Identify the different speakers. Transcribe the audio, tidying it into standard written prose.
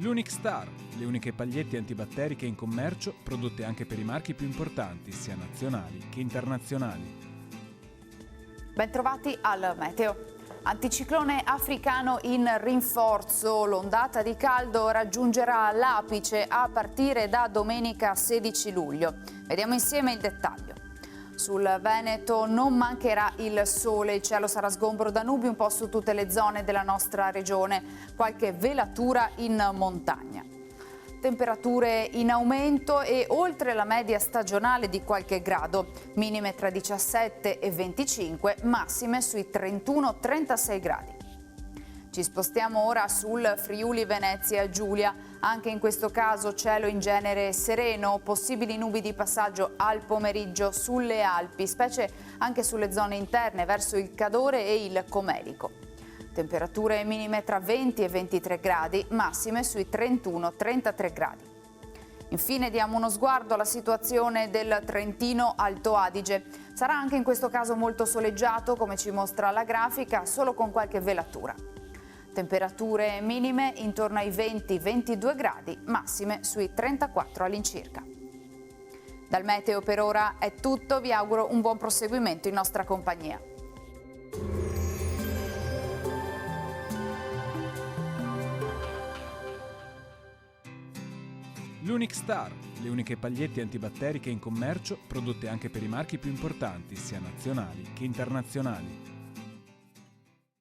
Speaker 1: L'Unic Star, le uniche pagliette antibatteriche in commercio, prodotte anche per i marchi più importanti, sia nazionali che internazionali.
Speaker 2: Bentrovati al Meteo. Anticiclone africano in rinforzo, l'ondata di caldo raggiungerà l'apice a partire da domenica 16 luglio. Vediamo insieme il dettaglio. Sul Veneto non mancherà il sole, il cielo sarà sgombro da nubi un po' su tutte le zone della nostra regione, qualche velatura in montagna. Temperature in aumento e oltre la media stagionale di qualche grado, minime tra 17 e 25, massime sui 31-36 gradi. Ci spostiamo ora sul Friuli Venezia Giulia, anche in questo caso cielo in genere sereno, possibili nubi di passaggio al pomeriggio sulle Alpi, specie anche sulle zone interne verso il Cadore e il Comelico. Temperature minime tra 20 e 23 gradi, massime sui 31-33 gradi. Infine diamo uno sguardo alla situazione del Trentino Alto Adige. Sarà anche in questo caso molto soleggiato, come ci mostra la grafica, solo con qualche velatura. Temperature minime intorno ai 20-22 gradi, massime sui 34 all'incirca. Dal Meteo per ora è tutto, vi auguro un buon proseguimento in nostra compagnia.
Speaker 1: L'Unic Star, le uniche pagliette antibatteriche in commercio, prodotte anche per i marchi più importanti, sia nazionali che internazionali.